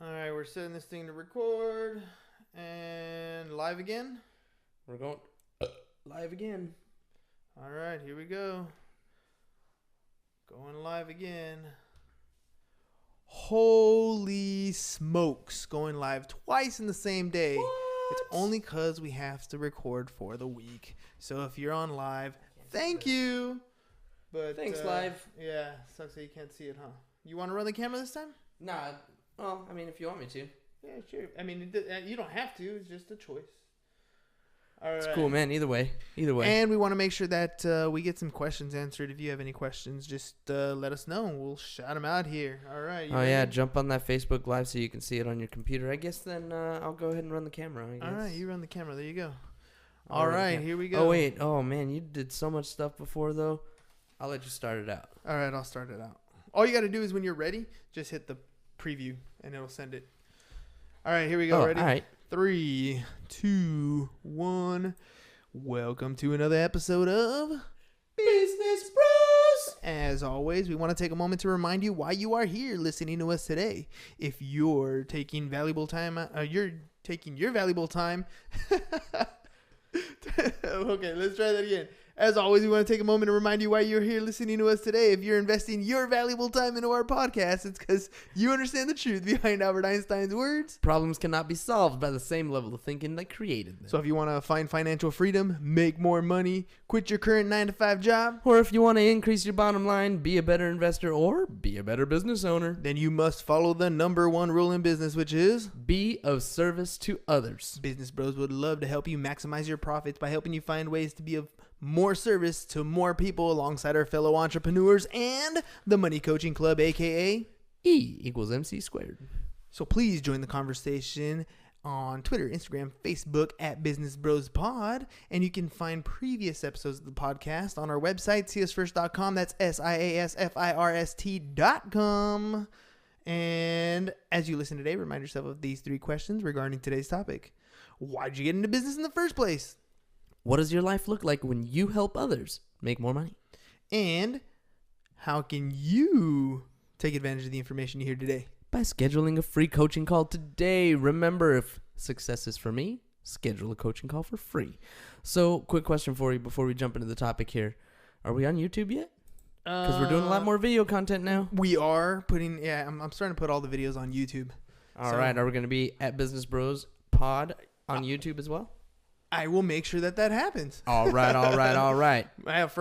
All right, we're setting this thing to record and live again. We're going live again. All right, here we go. Going live again. Holy smokes, going live twice in the same day. What? It's only because we have to record for the week. So if you're on live, thank you. But Thanks, live. Yeah, sucks that you can't see it, huh? You want to run the camera this time? Nah. Well, I mean, if you want me to. Yeah, sure. I mean, you don't have to. It's just a choice. All right. It's cool, man. Either way. And we want to make sure that we get some questions answered. If you have any questions, just let us know. We'll shout them out here. All right. Oh, yeah. Jump on that Facebook Live so you can see it on your computer. I guess then I'll go ahead and run the camera. I guess. All right. You run the camera. There you go. All right. Here we go. Oh, wait. Oh, man. You did so much stuff before, though. I'll let you start it out. All right. I'll start it out. All you got to do is when you're ready, just hit the preview and it'll send it. All right. Here we go. Ready? All right. 3, 2, 1. Welcome to another episode of Business Bros. As always, we want to take a moment to remind you why you are here listening to us today. If you're taking valuable time, you're taking your valuable time. Okay, let's try that again. As always, we want to take a moment to remind you why you're here listening to us today. If you're investing your valuable time into our podcast, it's because you understand the truth behind Albert Einstein's words. Problems cannot be solved by the same level of thinking that created them. So if you want to find financial freedom, make more money, quit your current 9-to-5 job, or if you want to increase your bottom line, be a better investor, or be a better business owner, then you must follow the number one rule in business, which is be of service to others. Business Bros would love to help you maximize your profits by helping you find ways to be of more service to more people alongside our fellow entrepreneurs and the Money Coaching Club, aka E=MC². So please join the conversation on Twitter, Instagram, Facebook at Business Bros Pod, and you can find previous episodes of the podcast on our website, siasfirst.com. That's siasfirst.com. And as you listen today, remind yourself of these 3 questions regarding today's topic. Why did you get into business in the first place? What does your life look like when you help others make more money? And how can you take advantage of the information you hear today? By scheduling a free coaching call today. Remember, if success is for me, schedule a coaching call for free. So, quick question for you before we jump into the topic here. Are we on YouTube yet? Because we're doing a lot more video content now. We are putting, I'm starting to put all the videos on YouTube. All right. Are we going to be at Business Bros Pod on YouTube as well? I will make sure that happens. All right. For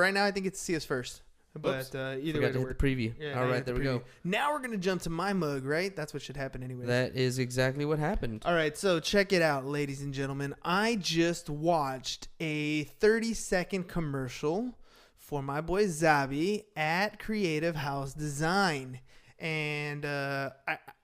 right now, I think it's See Us First. But either way, to hit the preview. Yeah, all right, there we go. Now we're going to jump to my mug, right? That's what should happen anyway. That is exactly what happened. All right, so check it out, ladies and gentlemen. I just watched a 30-second commercial for my boy Zabi at Creative House Design. And I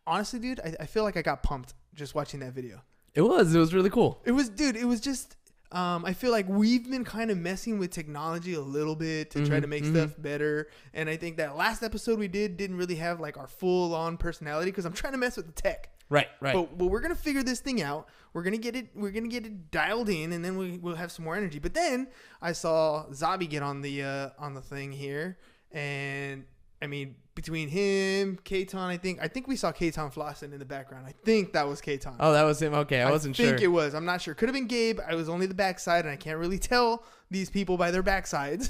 honestly, dude, I feel like I got pumped just watching that video. It was really cool. It was just... I feel like we've been kind of messing with technology a little bit to try to make stuff better. And I think that last episode we didn't really have like our full on personality because I'm trying to mess with the tech. Right. But we're going to figure this thing out. We're going to get it dialed in, and then we'll have some more energy. But then I saw Zabi get on the thing here. And I mean, between him, Katon, I think we saw Katon flossing in the background. I think that was Katon. Oh, that was him. Okay, I wasn't sure. I think it was. I'm not sure. Could have been Gabe. I was only the backside, and I can't really tell these people by their backsides.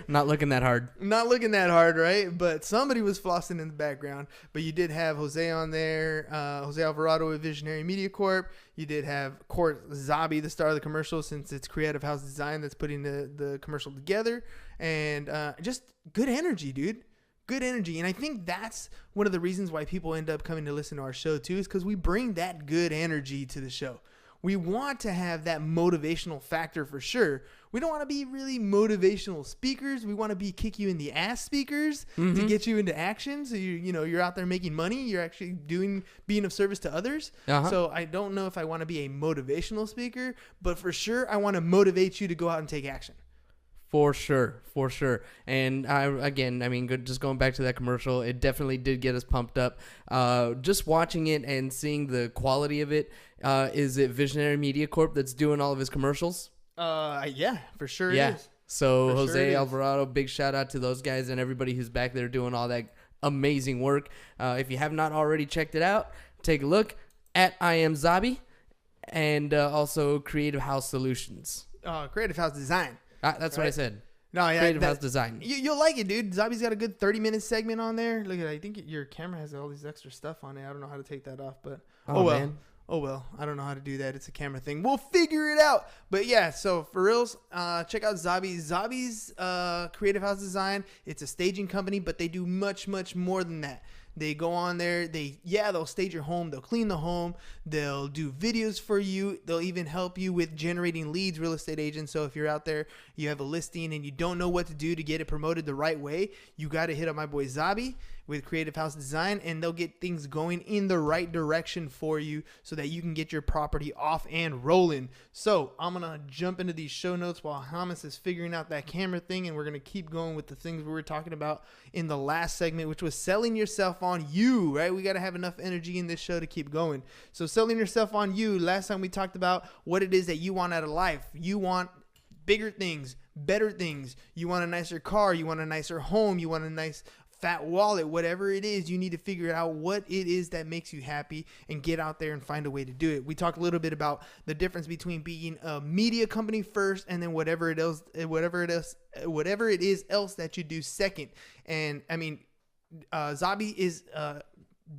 Not looking that hard. Not looking that hard, right? But somebody was flossing in the background. But you did have Jose on there, Jose Alvarado with Visionary Media Corp. You did have, of course, Zabi, the star of the commercial, since it's Creative House Design that's putting the commercial together. And just good energy, dude. Good energy. And I think that's one of the reasons why people end up coming to listen to our show too, is because we bring that good energy to the show. We want to have that motivational factor for sure. We don't want to be really motivational speakers. We want to be kick you in the ass speakers to get you into action. So you're out there making money. You're actually being of service to others. So I don't know if I want to be a motivational speaker, but for sure I want to motivate you to go out and take action. For sure. And just going back to that commercial, it definitely did get us pumped up. Just watching it and seeing the quality of it. Is it Visionary Media Corp that's doing all of his commercials? Yeah, for sure it is. So for Jose Alvarado, big shout out to those guys and everybody who's back there doing all that amazing work. If you have not already checked it out, take a look at I Am Zabi, and also Creative House Solutions. Creative House Design. That's what I said. No, yeah, Creative House Design. You'll like it, dude. Zabi's got a good 30-minute segment on there. Look at it. I think your camera has all these extra stuff on it. I don't know how to take that off, but oh well. Man. Oh well, I don't know how to do that. It's a camera thing. We'll figure it out. But yeah, so for reals, check out Zabi. Zabi's Creative House Design. It's a staging company, but they do much, much more than that. They go on there. They'll stage your home. They'll clean the home. They'll do videos for you. They'll even help you with generating leads, real estate agents. So if you're out there, you have a listing and you don't know what to do to get it promoted the right way, you got to hit up my boy Zabi with Creative House Design, and they'll get things going in the right direction for you so that you can get your property off and rolling. So I'm going to jump into these show notes while Hamas is figuring out that camera thing, and we're going to keep going with the things we were talking about in the last segment, which was selling yourself on you, right? We got to have enough energy in this show to keep going. So selling yourself on you, last time we talked about what it is that you want out of life. You want bigger things, better things. You want a nicer car. You want a nicer home. You want a nice fat wallet, whatever it is. You need to figure out what it is that makes you happy and get out there and find a way to do it. We talked a little bit about the difference between being a media company first and then whatever it is else that you do second. And I mean, Zabi is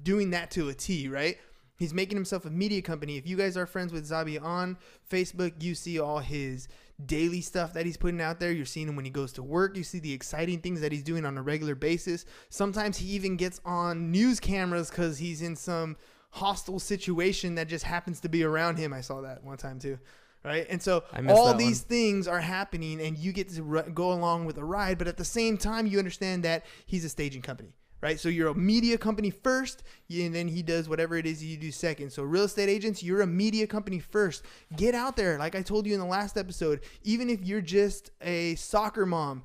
doing that to a T, right? He's making himself a media company. If you guys are friends with Zabi on Facebook, you see all his daily stuff that he's putting out there. You're seeing him when he goes to work. You see the exciting things that he's doing on a regular basis. Sometimes he even gets on news cameras because he's in some hostile situation that just happens to be around him. I saw that one time too. Right. And so all these things are happening and you get to go along with the ride. But at the same time, you understand that he's a staging company. Right. So you're a media company first, and then he does whatever it is you do second. So real estate agents, you're a media company first. Get out there. Like I told you in the last episode, even if you're just a soccer mom,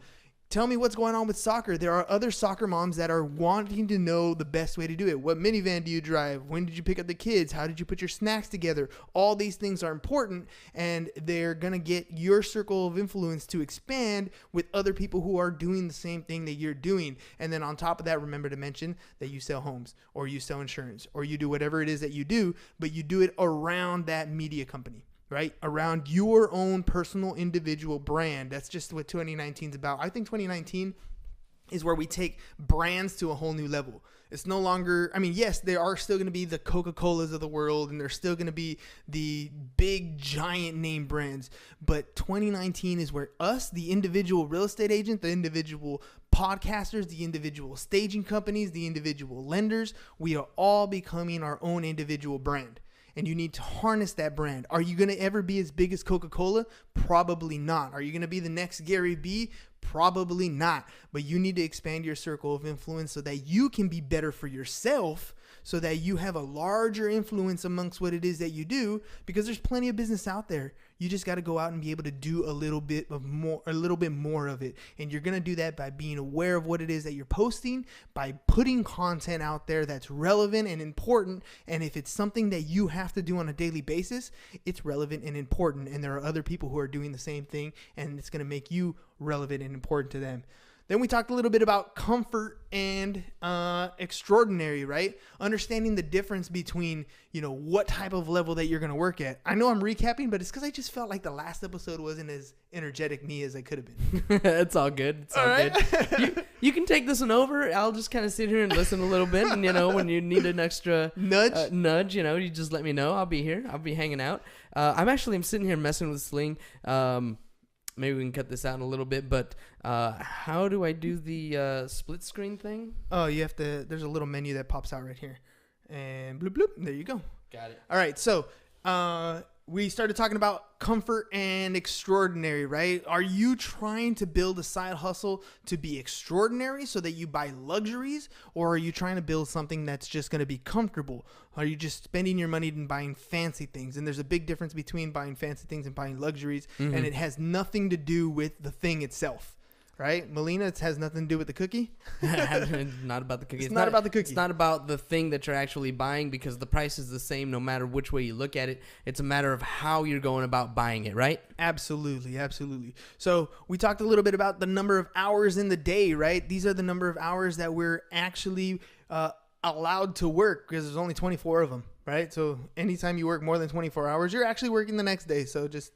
tell me what's going on with soccer. There are other soccer moms that are wanting to know the best way to do it. What minivan do you drive? When did you pick up the kids? How did you put your snacks together? All these things are important, and they're going to get your circle of influence to expand with other people who are doing the same thing that you're doing. And then on top of that, remember to mention that you sell homes or you sell insurance or you do whatever it is that you do, but you do it around that media company. Right? Around your own personal individual brand. That's just what 2019 is about. I think 2019 is where we take brands to a whole new level. It's no longer, I mean, yes, there are still going to be the Coca-Colas of the world, and there's still going to be the big giant name brands. But 2019 is where us, the individual real estate agent, the individual podcasters, the individual staging companies, the individual lenders, we are all becoming our own individual brand. And you need to harness that brand. Are you going to ever be as big as Coca-Cola? Probably not. Are you going to be the next Gary Vee? Probably not. But you need to expand your circle of influence so that you can be better for yourself, so that you have a larger influence amongst what it is that you do, because there's plenty of business out there. You just got to go out and be able to do a little bit more of it. And you're going to do that by being aware of what it is that you're posting, by putting content out there that's relevant and important. And if it's something that you have to do on a daily basis, it's relevant and important. And there are other people who are doing the same thing, and it's going to make you relevant and important to them. Then we talked a little bit about comfort and extraordinary, right? Understanding the difference between, what type of level that you're going to work at. I know I'm recapping, but it's because I just felt like the last episode wasn't as energetic me as I could have been. It's all good. It's all right. Good. You can take this one over. I'll just kind of sit here and listen a little bit. And, when you need an extra nudge, you just let me know. I'll be here. I'll be hanging out. I'm sitting here messing with Sling. Maybe we can cut this out in a little bit, but how do I do the split screen thing? Oh, you have to, there's a little menu that pops out right here. And bloop, bloop, there you go. Got it. All right, so we started talking about comfort and extraordinary, right? Are you trying to build a side hustle to be extraordinary so that you buy luxuries, or are you trying to build something that's just going to be comfortable? Are you just spending your money and buying fancy things? And there's a big difference between buying fancy things and buying luxuries, and it has nothing to do with the thing itself. Right? Melina, it has nothing to do with the cookie. Not about the cookie. It's not about the cookie. It's not about the thing that you're actually buying, because the price is the same no matter which way you look at it. It's a matter of how you're going about buying it, right? Absolutely. Absolutely. So we talked a little bit about the number of hours in the day, right? These are the number of hours that we're actually allowed to work because there's only 24 of them, right? So anytime you work more than 24 hours, you're actually working the next day. So just,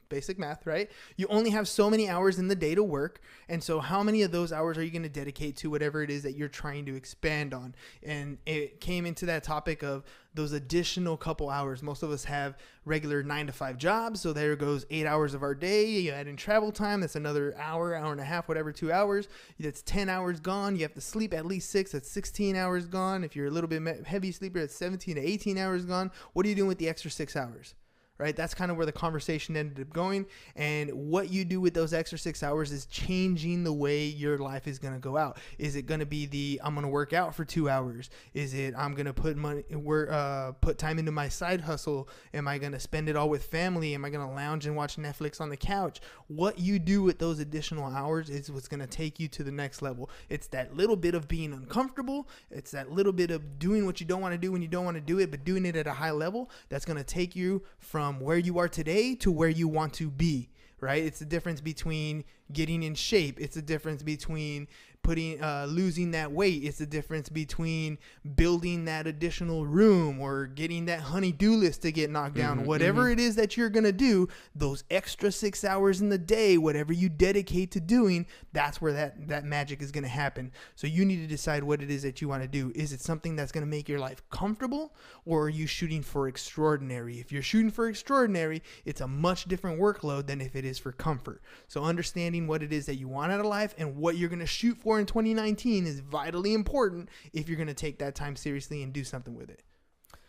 basic math, right? You only have so many hours in the day to work. And so how many of those hours are you going to dedicate to whatever it is that you're trying to expand on? And it came into that topic of those additional couple hours. Most of us have regular 9-to-5 jobs. So there goes 8 hours of our day. You add in travel time. That's another hour and a half, whatever, 2 hours. That's 10 hours gone. You have to sleep at least 6. That's 16 hours gone. If you're a little bit heavy sleeper, that's 17 to 18 hours gone. What are you doing with the extra 6 hours? Right? That's kind of where the conversation ended up going. And what you do with those extra 6 hours is changing the way your life is going to go out. Is it going to be I'm going to work out for 2 hours? Is it I'm going to put time into my side hustle? Am I going to spend it all with family? Am I going to lounge and watch Netflix on the couch? What you do with those additional hours is what's going to take you to the next level. It's that little bit of being uncomfortable. It's that little bit of doing what you don't want to do when you don't want to do it, but doing it at a high level. That's going to take you from where you are today to where you want to be, right? It's the difference between getting in shape. It's the difference between losing that weight. It's the difference between building that additional room or getting that honey-do list to get knocked down. Whatever it is that you're going to do, those extra 6 hours in the day, whatever you dedicate to doing, that's where that magic is going to happen. So you need to decide what it is that you want to do. Is it something that's going to make your life comfortable, or are you shooting for extraordinary? If you're shooting for extraordinary, it's a much different workload than if it is for comfort. So understanding what it is that you want out of life and what you're going to shoot for in 2019 is vitally important if you're going to take that time seriously and do something with it.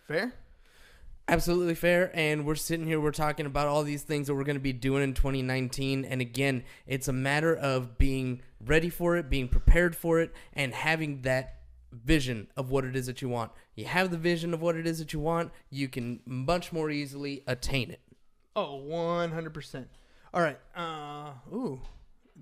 Fair? Absolutely fair. And we're sitting here, we're talking about all these things that we're going to be doing in 2019. And again, it's a matter of being ready for it, being prepared for it, and having that vision of what it is that you want. You have the vision of what it is that you want, you can much more easily attain it. Oh, 100%. All right.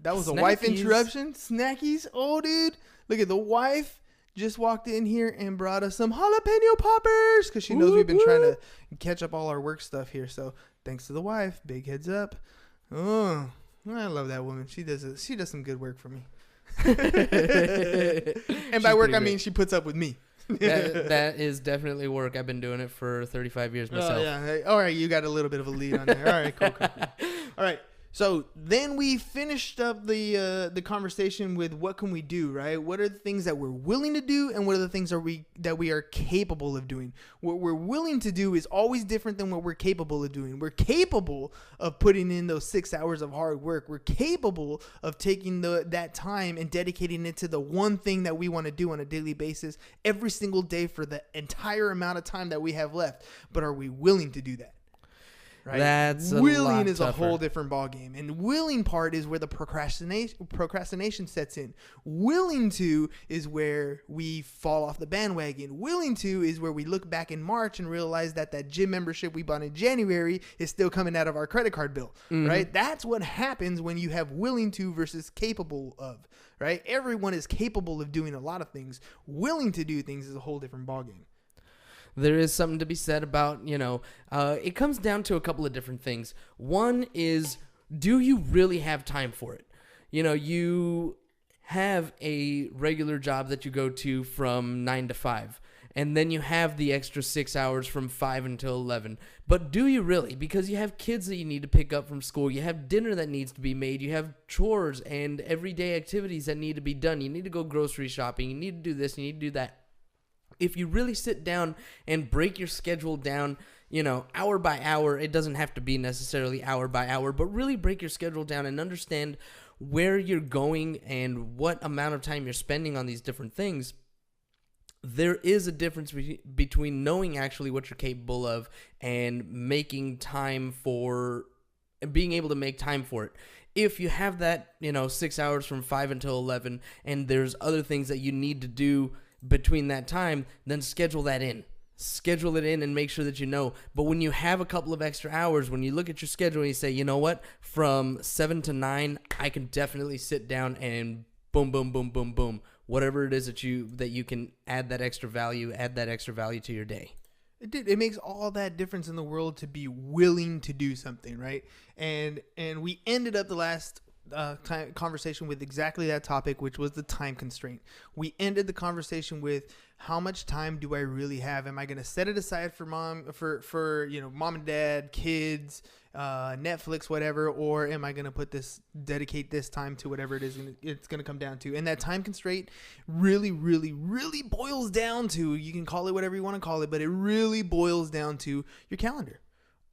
That was a wife interruption. Snackies. Oh, dude. Look at the wife just walked in here and brought us some jalapeno poppers because she knows we've been trying to catch up all our work stuff here. So thanks to the wife. Big heads up. Oh, I love that woman. She does some good work for me. And by work, I mean she puts up with me. That is definitely work. I've been doing it for 35 years myself. Oh, yeah. Hey, all right. You got a little bit of a lead on there. All right. Cool. All right. So then we finished up the conversation with what can we do, right? What are the things that we're willing to do, and what are the things that we are capable of doing? What we're willing to do is always different than what we're capable of doing. We're capable of putting in those 6 hours of hard work. We're capable of taking that time and dedicating it to the one thing that we want to do on a daily basis every single day for the entire amount of time that we have left. But are we willing to do that? Right? That's willing is tougher. A whole different ballgame, and willing part is where the procrastination sets in. Willing to is where we fall off the bandwagon. Willing to is where we look back in March and realize that gym membership we bought in January is still coming out of our credit card bill. Right? That's what happens when you have willing to versus capable of. Right? Everyone is capable of doing a lot of things. Willing to do things is a whole different ballgame. There is something to be said about, it comes down to a couple of different things. One is, do you really have time for it? You have a regular job that you go to from 9 to 5, and then you have the extra 6 hours from 5 until 11. But do you really? Because you have kids that you need to pick up from school. You have dinner that needs to be made. You have chores and everyday activities that need to be done. You need to go grocery shopping. You need to do this. You need to do that. If you really sit down and break your schedule down, hour by hour, it doesn't have to be necessarily hour by hour, but really break your schedule down and understand where you're going and what amount of time you're spending on these different things. There is a difference between knowing actually what you're capable of and making time for, being able to make time for it. If you have that, 6 hours from 5 until 11, and there's other things that you need to do between that time, then schedule that in. Schedule it in and make sure that you know. But when you have a couple of extra hours, when you look at your schedule and you say, you know what, from 7 to 9, I can definitely sit down and boom, boom, boom, boom, boom. Whatever it is that you can add that extra value to your day. It makes all that difference in the world to be willing to do something, right? And we ended up the last conversation with exactly that topic, which was the time constraint. We ended the conversation with how much time do I really have? Am I going to set it aside for mom and dad, kids, Netflix, whatever, or am I going to dedicate this time to whatever it is it's going to come down to? And that time constraint really, really, really boils down to, you can call it whatever you want to call it, but it really boils down to your calendar.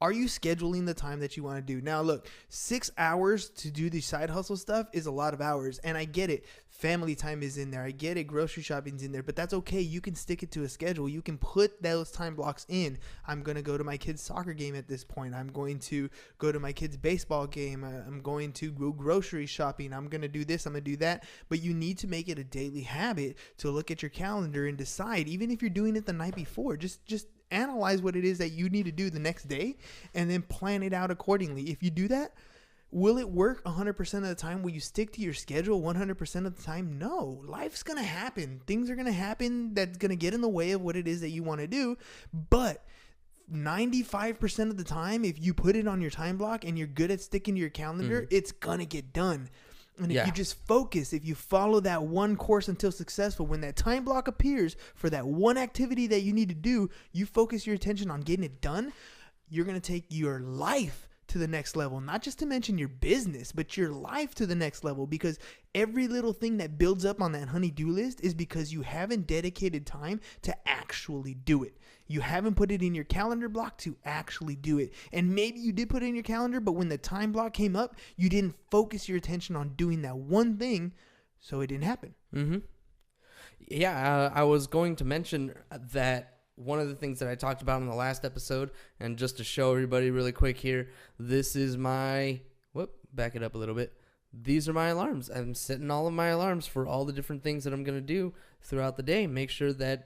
Are you scheduling the time that you want to do? Now, look, 6 hours to do the side hustle stuff is a lot of hours. And I get it. Family time is in there. I get it. Grocery shopping's in there. But that's okay. You can stick it to a schedule. You can put those time blocks in. I'm going to go to my kid's soccer game at this point. I'm going to go to my kid's baseball game. I'm going to go grocery shopping. I'm going to do this. I'm going to do that. But you need to make it a daily habit to look at your calendar and decide, even if you're doing it the night before, just analyze what it is that you need to do the next day and then plan it out accordingly. If you do that, will it work 100% of the time? Will you stick to your schedule 100% of the time? No. Life's going to happen. Things are going to happen that's going to get in the way of what it is that you want to do. But 95% of the time, if you put it on your time block and you're good at sticking to your calendar, it's going to get done. And if you just focus, if you follow that one course until successful, when that time block appears for that one activity that you need to do, you focus your attention on getting it done, you're going to take your life to the next level. Not just to mention your business, but your life to the next level, because every little thing that builds up on that honey-do list is because you haven't dedicated time to actually do it. You haven't put it in your calendar block to actually do it. And maybe you did put it in your calendar, but when the time block came up, you didn't focus your attention on doing that one thing, so it didn't happen. Mm-hmm. Yeah, I was going to mention that one of the things that I talked about in the last episode, and just to show everybody really quick here, this is my, back it up a little bit. These are my alarms. I'm setting all of my alarms for all the different things that I'm going to do throughout the day. Make sure that,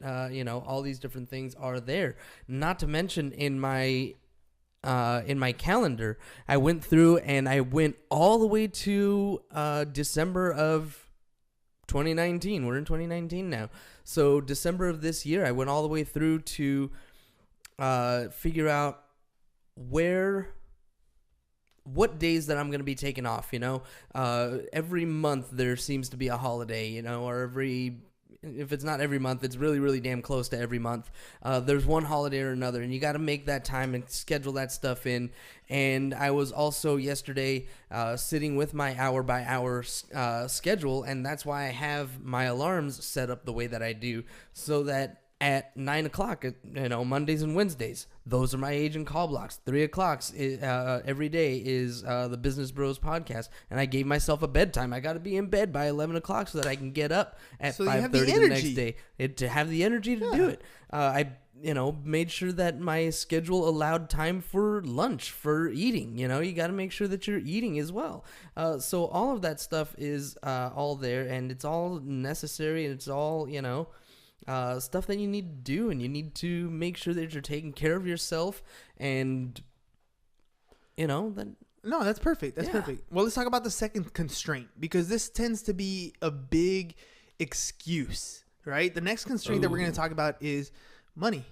all these different things are there. Not to mention in my calendar, I went through and I went all the way to December of 2019. We're in 2019 now. So December of this year, I went all the way through to figure out what days that I'm going to be taking off, every month there seems to be a holiday, or if it's not every month, it's really, really damn close to every month. There's one holiday or another, and you got to make that time and schedule that stuff in. And I was also yesterday sitting with my hour-by-hour schedule, and that's why I have my alarms set up the way that I do, so that at 9 o'clock, Mondays and Wednesdays, those are my agent call blocks. 3 o'clock every day is the Business Bros podcast, and I gave myself a bedtime. I got to be in bed by 11 o'clock so that I can get up at 5:30 the next day to have the energy to do it. I made sure that my schedule allowed time for lunch, for eating. You got to make sure that you're eating as well. So all of that stuff is all there, and it's all necessary, and it's all, stuff that you need to do, and you need to make sure that you're taking care of yourself, and then. No, that's perfect. That's perfect. Well, let's talk about the second constraint, because this tends to be a big excuse, right? The next constraint that we're going to talk about is money,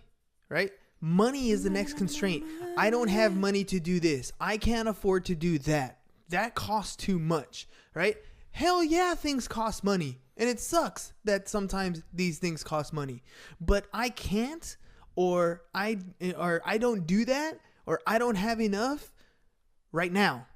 right? Money is the next constraint. I don't have money to do this. I can't afford to do that. That costs too much, right? Hell yeah, things cost money. And it sucks that sometimes these things cost money. But I can't, or I don't do that, or I don't have enough right now,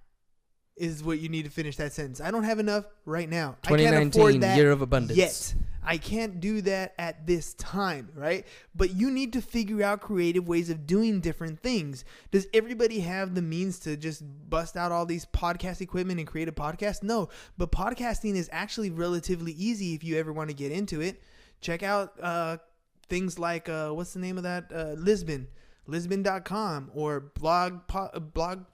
is what you need to finish that sentence. I don't have enough right now. 2019, I can't afford that year of abundance. yet. I can't do that at this time, right? But you need to figure out creative ways of doing different things. Does everybody have the means to just bust out all these podcast equipment and create a podcast? No, but podcasting is actually relatively easy if you ever want to get into it. Check out things like, what's the name of that? Lisbon.com, or blog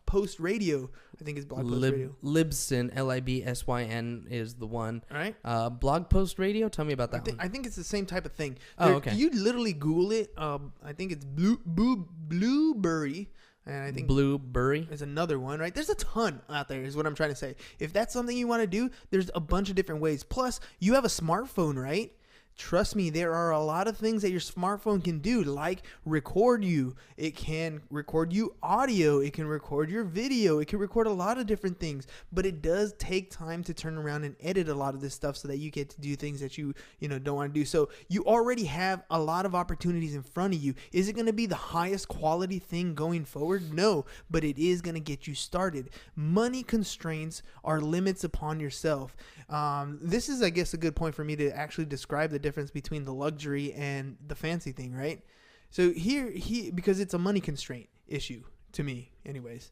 post radio. I think it's blog post radio. Libsyn, Libsyn is the one. All right. Blog post radio. Tell me about that one. I think it's the same type of thing. Okay. You literally Google it. I think it's Blueberry. And I think Blueberry is another one, right? There's a ton out there, is what I'm trying to say. If that's something you want to do, there's a bunch of different ways. Plus, you have a smartphone, right? Trust me, there are a lot of things that your smartphone can do, like record you. It can record you audio. It can record your video. It can record a lot of different things. But it does take time to turn around and edit a lot of this stuff so that you get to do things that you don't want to do. So you already have a lot of opportunities in front of you. Is it going to be the highest quality thing going forward? No, but it is going to get you started. Money constraints are limits upon yourself. This is, I guess, a good point for me to actually describe the difference between the luxury and the fancy thing, right? So because it's a money constraint issue to me, anyways.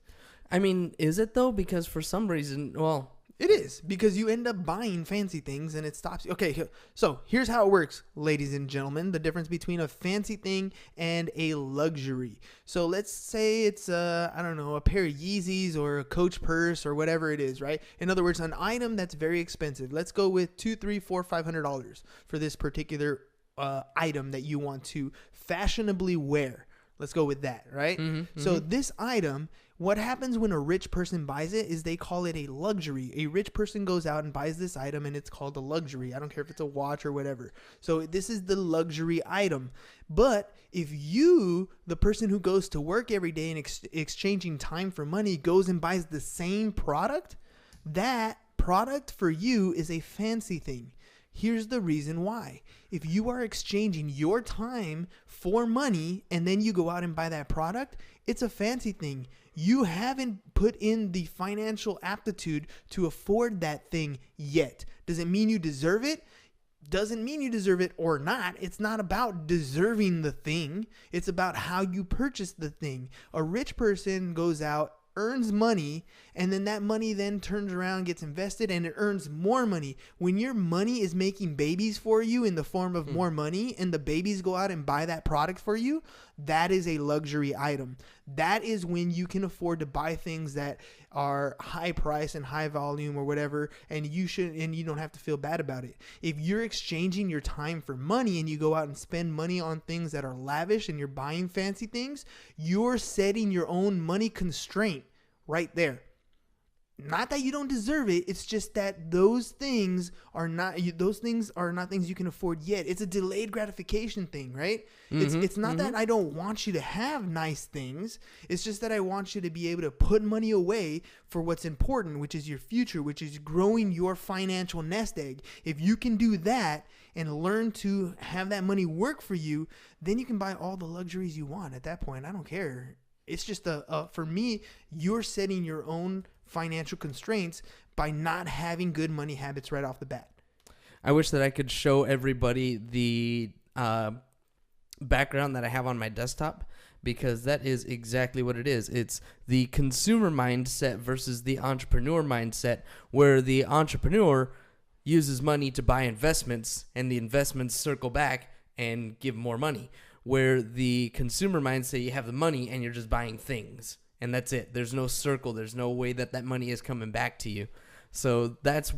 I mean, is it though? Because for some reason, well, it is, because you end up buying fancy things and it stops you. Okay, so here's how it works, ladies and gentlemen, the difference between a fancy thing and a luxury. So let's say it's a pair of Yeezys or a Coach purse or whatever it is, right? In other words, an item that's very expensive. Let's go with $200, $300, $400, $500 for this particular item that you want to fashionably wear. Let's go with that, right? So this item, what happens when a rich person buys it is they call it a luxury. A rich person goes out and buys this item and it's called a luxury. I don't care if it's a watch or whatever. So this is the luxury item. But if you, the person who goes to work every day and exchanging time for money, goes and buys the same product, that product for you is a fancy thing. Here's the reason why. If you are exchanging your time for money and then you go out and buy that product, it's a fancy thing. You haven't put in the financial aptitude to afford that thing yet. Does it mean you deserve it? Doesn't mean you deserve it or not. It's not about deserving the thing. It's about how you purchase the thing. A rich person goes out, earns money, and then that money then turns around, gets invested, and it earns more money. When your money is making babies for you in the form of more money, and the babies go out and buy that product for you, that is a luxury item. That is when you can afford to buy things that are high price and high volume or whatever, and you don't have to feel bad about it. If you're exchanging your time for money and you go out and spend money on things that are lavish and you're buying fancy things, you're setting your own money constraint right there. Not that you don't deserve it. It's just that those things are not things you can afford yet. It's a delayed gratification thing, right? It's not that I don't want you to have nice things. It's just that I want you to be able to put money away for what's important, which is your future, which is growing your financial nest egg. If you can do that and learn to have that money work for you, then you can buy all the luxuries you want at that point. I don't care. It's just for me, you're setting your own financial constraints by not having good money habits right off the bat. I wish that I could show everybody the background that I have on my desktop, because that is exactly what it is. It's the consumer mindset versus the entrepreneur mindset, where the entrepreneur uses money to buy investments and the investments circle back and give more money. Where the consumer mindset, you have the money and you're just buying things. And that's it. There's no circle. There's no way that money is coming back to you. So that's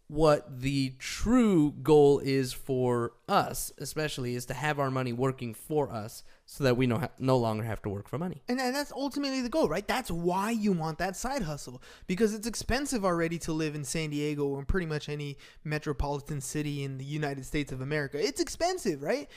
what the true goal is for us, especially, is to have our money working for us so that we no longer have to work for money. And that's ultimately the goal, right? That's why you want that side hustle, because it's expensive already to live in San Diego or pretty much any metropolitan city in the United States of America. It's expensive, right?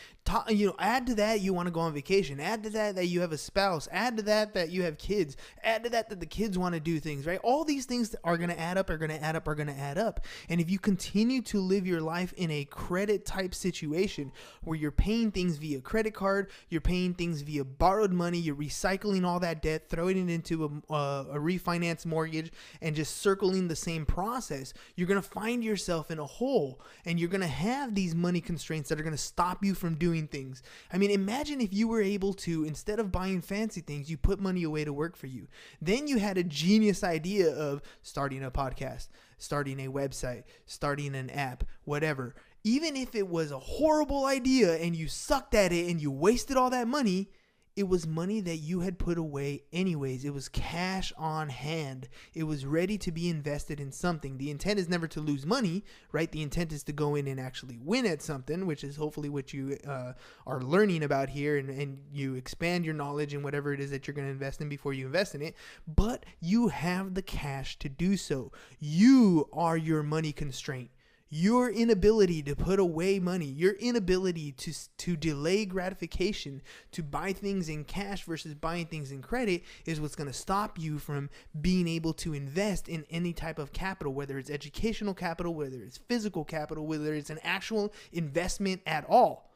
Add to that, you want to go on vacation. Add to that you have a spouse. Add to that you have kids. Add to that the kids want to do things, right? All these things are going to add up, are going to add up, are going to add up. And if you continue to live your life in a credit type situation where you're paying things via credit card, you're paying things via borrowed money, you're recycling all that debt, throwing it into a refinance mortgage, and just circling the same process, you're going to find yourself in a hole, and you're going to have these money constraints that are going to stop you from doing things. I mean, imagine if you were able to, instead of buying fancy things, you put money away to work for you. Then you had a genius idea of starting a podcast, starting a website, starting an app, whatever. Even if it was a horrible idea and you sucked at it and you wasted all that money, it was money that you had put away anyways. It was cash on hand. It was ready to be invested in something. The intent is never to lose money, right? The intent is to go in and actually win at something, which is hopefully what you are learning about here, and you expand your knowledge in whatever it is that you're going to invest in before you invest in it. But you have the cash to do so. You are your money constraint. your inability to put away money, your inability to delay gratification, to buy things in cash versus buying things in credit is what's going to stop you from being able to invest in any type of capital, whether it's educational capital, whether it's physical capital, whether it's an actual investment at all.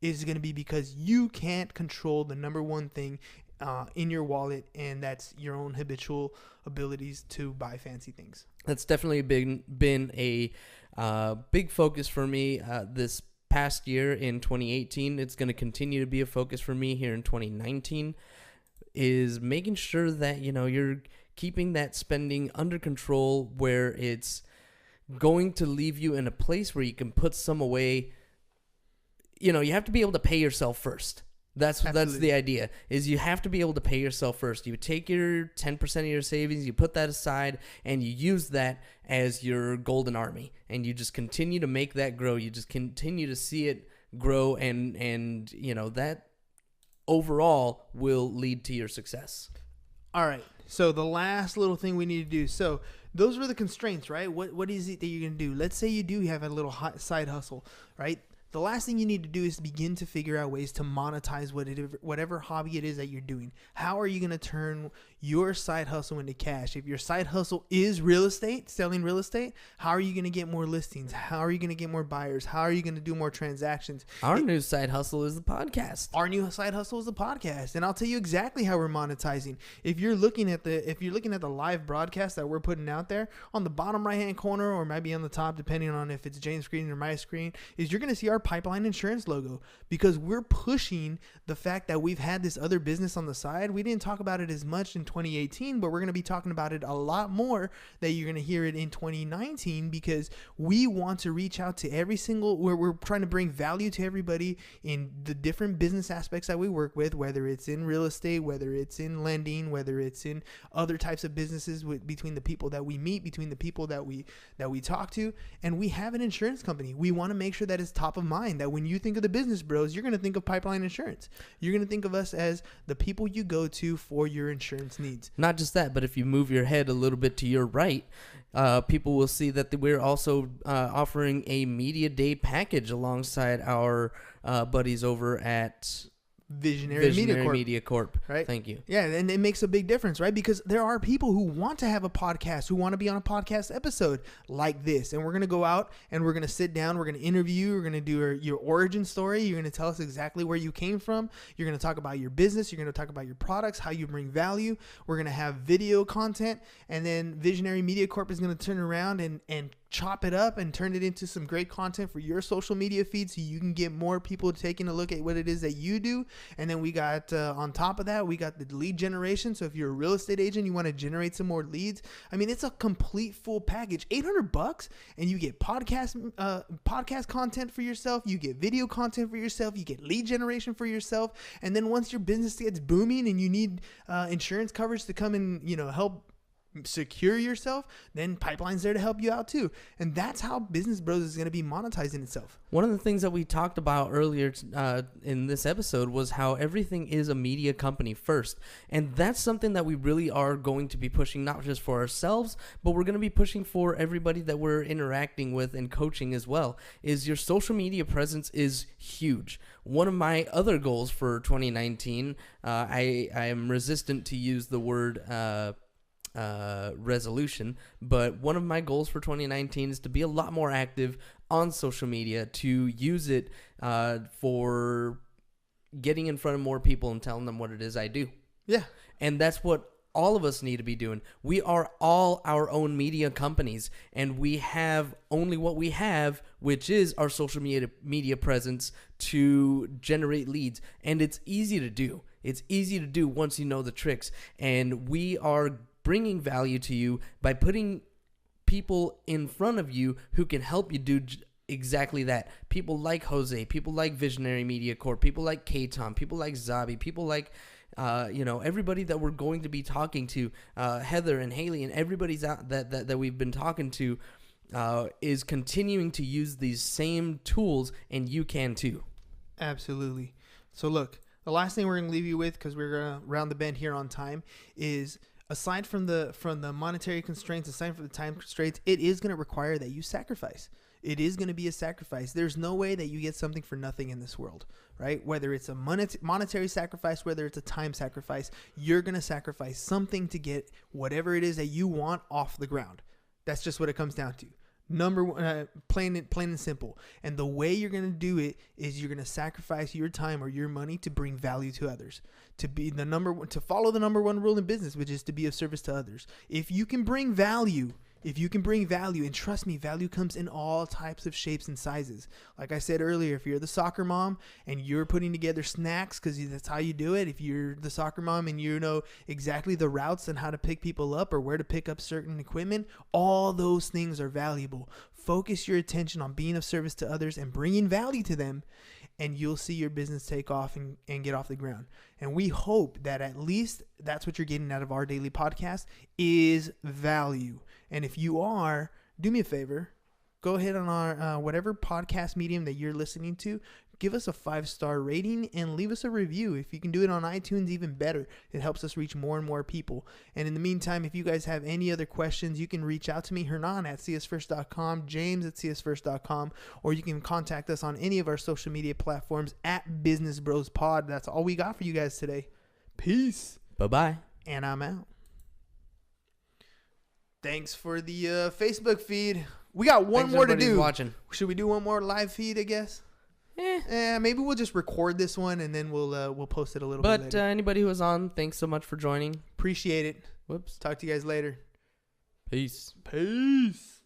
Is going to be because you can't control the number one thing in your wallet, and that's your own habitual abilities to buy fancy things. That's definitely been a big focus for me this past year in 2018. It's going to continue to be a focus for me here in 2019, is making sure that, you know, you're keeping that spending under control, where it's going to leave you in a place where you can put some away. You know, you have to be able to pay yourself first. That's the idea, is you have to be able to pay yourself first. You take your 10% of your savings, you put that aside, and you use that as your golden army. And you just continue to make that grow. You just continue to see it grow, and you know, that overall will lead to your success. All right. So the last little thing we need to do. So those were the constraints, right? What is it that you're going to do? Let's say you do have a little side hustle, right? The last thing you need to do is begin to figure out ways to monetize whatever hobby it is that you're doing. How are you going to turn your side hustle into cash? If your side hustle is real estate, selling real estate, how are you going to get more listings? How are you going to get more buyers? How are you going to do more transactions? Our new side hustle is the podcast. Our new side hustle is the podcast, and I'll tell you exactly how we're monetizing. If you're looking at the live broadcast that we're putting out there, on the bottom right hand corner, or maybe on the top, depending on if it's James' screen or my screen, is you're going to see our Pipeline Insurance logo, because we're pushing the fact that we've had this other business on the side. We didn't talk about it as much in 2018, but we're going to be talking about it a lot more, that you're going to hear it in 2019, because we want to reach out to where we're trying to bring value to everybody in the different business aspects that we work with, whether it's in real estate, whether it's in lending, whether it's in other types of businesses between the people that we meet, between the people that we talk to. And we have an insurance company. We want to make sure that it's top of mind, that when you think of the Business Bros, you're going to think of Pipeline Insurance. You're going to think of us as the people you go to for your insurance needs. Not just that, but if you move your head a little bit to your right, people will see that we're also offering a media day package alongside our buddies over at Visionary Media Corp. Right? Thank you. Yeah, and it makes a big difference, right? Because there are people who want to have a podcast, who want to be on a podcast episode like this. And we're going to go out and we're going to sit down. We're going to interview you. We're going to do your origin story. You're going to tell us exactly where you came from. You're going to talk about your business. You're going to talk about your products, how you bring value. We're going to have video content. And then Visionary Media Corp is going to turn around and chop it up and turn it into some great content for your social media feed, so you can get more people taking a look at what it is that you do. And then we got on top of that, we got the lead generation. So if you're a real estate agent, you want to generate some more leads, I mean, it's a complete full package. $800, and you get podcast content for yourself, you get video content for yourself, you get lead generation for yourself. And then once your business gets booming and you need insurance coverage to come and help secure yourself, then Pipeline's there to help you out too. And that's how Business Bros is going to be monetizing itself. One of the things that we talked about earlier in this episode was how everything is a media company first. And that's something that we really are going to be pushing, not just for ourselves, but we're going to be pushing for everybody that we're interacting with and coaching as well. Is your social media presence is huge. One of my other goals for 2019, I am resistant to use the word resolution, but one of my goals for 2019 is to be a lot more active on social media, to use it for getting in front of more people and telling them what it is I do. Yeah. And that's what all of us need to be doing. We are all our own media companies, and we have only what we have, which is our social media presence to generate leads. And it's easy to do. It's easy to do once you know the tricks. And we are bringing value to you by putting people in front of you who can help you do exactly that. People like Jose, people like Visionary Media Corp, people like K-Tom, people like Zabi, people like everybody that we're going to be talking to, Heather and Haley, and everybody's out that we've been talking to is continuing to use these same tools, and you can too. Absolutely. So look, the last thing we're going to leave you with, because we're going to round the bend here on time, is aside from the monetary constraints, aside from the time constraints, it is going to require that you sacrifice. It is going to be a sacrifice. There's no way that you get something for nothing in this world, right? Whether it's a monetary sacrifice, whether it's a time sacrifice, you're going to sacrifice something to get whatever it is that you want off the ground. That's just what it comes down to. Number one, plain and simple. And the way you're going to do it is you're going to sacrifice your time or your money to bring value to others, to be the number one, to follow the number one rule in business, which is to be of service to others. If you can bring value, and trust me, value comes in all types of shapes and sizes. Like I said earlier, if you're the soccer mom and you're putting together snacks because that's how you do it, if you're the soccer mom and you know exactly the routes and how to pick people up or where to pick up certain equipment, all those things are valuable. Focus your attention on being of service to others and bringing value to them, and you'll see your business take off and get off the ground. And we hope that at least that's what you're getting out of our daily podcast is value. And if you are, do me a favor, go ahead on our whatever podcast medium that you're listening to, give us a 5-star rating and leave us a review. If you can do it on iTunes, even better. It helps us reach more and more people. And in the meantime, if you guys have any other questions, you can reach out to me, Hernan at csfirst.com, James at csfirst.com, or you can contact us on any of our social media platforms at Business Bros Pod. That's all we got for you guys today. Peace. Bye-bye. And I'm out. Thanks for the Facebook feed. We got one more to do. Watching. Should we do one more live feed, I guess? Maybe we'll just record this one and then we'll post it a little bit later. But anybody who was on, thanks so much for joining. Appreciate it. Whoops. Talk to you guys later. Peace. Peace.